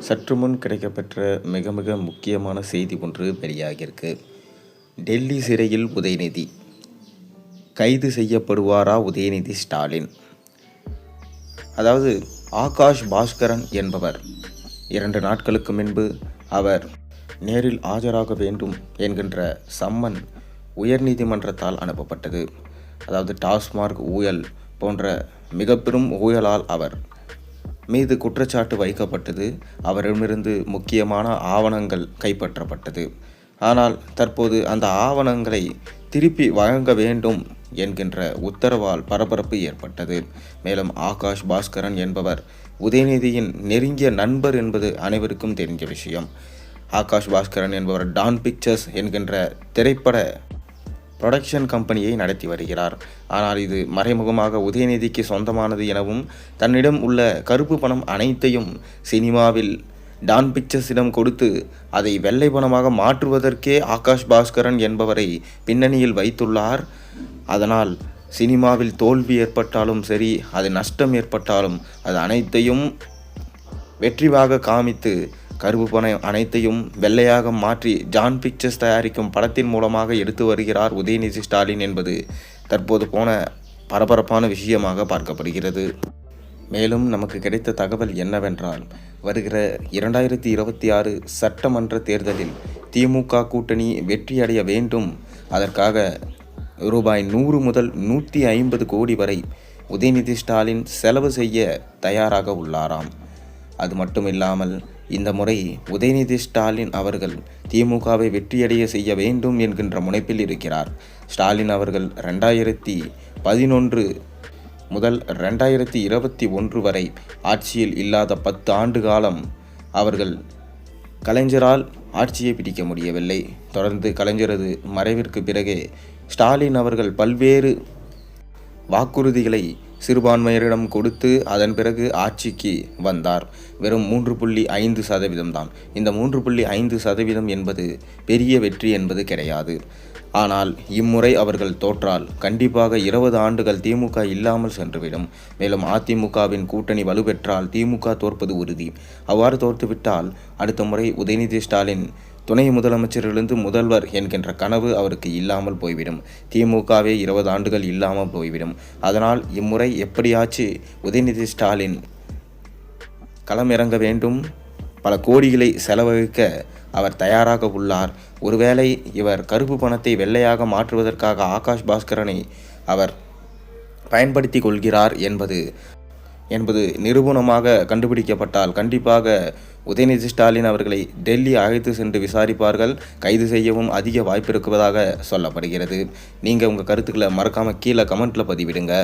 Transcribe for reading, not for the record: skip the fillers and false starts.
சற்று முன் கிடைக்கப்பெற்ற மிக மிக முக்கியமான செய்தி ஒன்று வெளியாகியிருக்கு. டெல்லி சிறையில் உதயநிதி கைது செய்யப்படுவாரா உதயநிதி ஸ்டாலின்? அதாவது ஆகாஷ் பாஸ்கரன் என்பவர் 2 நாட்களுக்கு முன்பு அவர் நேரில் ஆஜராக வேண்டும் என்கின்ற சம்மன் உயர்நீதிமன்றத்தால் அனுப்பப்பட்டது. அதாவது டாஸ்மார்க் ஊழல் போன்ற மிக பெரும் ஊழலால் அவர் மீது குற்றச்சாட்டு வைக்கப்பட்டது. அவரிடமிருந்து முக்கியமான ஆவணங்கள் கைப்பற்றப்பட்டது. ஆனால் தற்போது அந்த ஆவணங்களை திருப்பி வழங்க வேண்டும் என்கின்ற உத்தரவால் பரபரப்பு ஏற்பட்டது. மேலும் ஆகாஷ் பாஸ்கரன் என்பவர் உதயநிதியின் நெருங்கிய நண்பர் என்பது அனைவருக்கும் தெரிஞ்ச விஷயம். ஆகாஷ் பாஸ்கரன் என்பவர் டான் பிக்சர்ஸ் என்கின்ற திரைப்பட புரொடக்ஷன் கம்பெனியை நடத்தி வருகிறார். ஆனால் இது மறைமுகமாக உதயநிதிக்கு சொந்தமானது எனவும் தன்னிடம் உள்ள கருப்பு பணம் அனைத்தையும் சினிமாவில் டான் பிக்சர்ஸிடம் கொடுத்து அதை வெள்ளை பணமாக மாற்றுவதற்கே ஆகாஷ் பாஸ்கரன் என்பவரை பின்னணியில் வைத்துள்ளார். அதனால் சினிமாவில் தோல்வி ஏற்பட்டாலும் சரி, அது நஷ்டம் ஏற்பட்டாலும் அது அனைத்தையும் வெற்றிவாக காமித்து கருப்பு பணம் அனைத்தையும் வெள்ளையாக மாற்றி ஜான் பிக்சர்ஸ் தயாரிக்கும் படத்தின் மூலமாக எடுத்து வருகிறார் உதயநிதி ஸ்டாலின் என்பது தற்போது போன பரபரப்பான விஷயமாக பார்க்கப்படுகிறது. மேலும் நமக்கு கிடைத்த தகவல் என்னவென்றால், வருகிற 2026 சட்டமன்ற தேர்தலில் திமுக கூட்டணி வெற்றியடைய வேண்டும். அதற்காக ரூபாய் 100 முதல் 150 கோடி வரை உதயநிதி ஸ்டாலின் செலவு செய்ய தயாராக உள்ளாராம். அது மட்டுமில்லாமல் இந்த முறை உதயநிதி ஸ்டாலின் அவர்கள் திமுகவை வெற்றியடைய செய்ய வேண்டும் என்கின்ற முனைப்பில் இருக்கிறார். ஸ்டாலின் அவர்கள் 2011 முதல் 2021 வரை ஆட்சியில் இல்லாத 10 ஆண்டு காலம் அவர்கள் கலைஞரால் ஆட்சியை பிடிக்க முடியவில்லை. தொடர்ந்து கலைஞரது மறைவிற்கு பிறகு ஸ்டாலின் அவர்கள் பல்வேறு வாக்குறுதிகளை சிறுபான்மையரிடம் கொடுத்து அதன் பிறகு ஆட்சிக்கு வந்தார். வெறும் 3.5% தான். இந்த 3.5% என்பது பெரிய வெற்றி என்பது கிடையாது. ஆனால் இம்முறை அவர்கள் தோற்றால் கண்டிப்பாக 20 ஆண்டுகள் திமுக இல்லாமல் சென்றுவிடும். மேலும் அதிமுகவின் கூட்டணி வலுப்பெற்றால் திமுக தோற்பது உறுதி. அவ்வாறு தோற்றுவிட்டால் அடுத்த முறை உதயநிதி ஸ்டாலின் துணை முதலமைச்சரிலிருந்து முதல்வர் என்கின்ற கனவு அவருக்கு இல்லாமல் போய்விடும். திமுகவே 20 ஆண்டுகள் இல்லாமல் போய்விடும். அதனால் இம்முறை எப்படியாச்சு உதயநிதி ஸ்டாலின் களமிறங்க வேண்டும். பல கோடிகளை செலவழிக்க அவர் தயாராக உள்ளார். ஒருவேளை இவர் கருப்பு பணத்தை வெள்ளையாக மாற்றுவதற்காக ஆகாஷ் பாஸ்கரனை அவர் பயன்படுத்தி கொள்கிறார் என்பது நிரூபணமாக கண்டுபிடிக்கப்பட்டால் கண்டிப்பாக உதயநிதி ஸ்டாலின் அவர்களை டெல்லி அழைத்து சென்று விசாரிப்பார்கள். கைது செய்யவும் அதிக வாய்ப்பு இருப்பதாக சொல்லப்படுகிறது. நீங்கள் உங்கள் கருத்துக்களை மறக்காமல் கீழே கமெண்ட்டில் பதிவிடுங்க.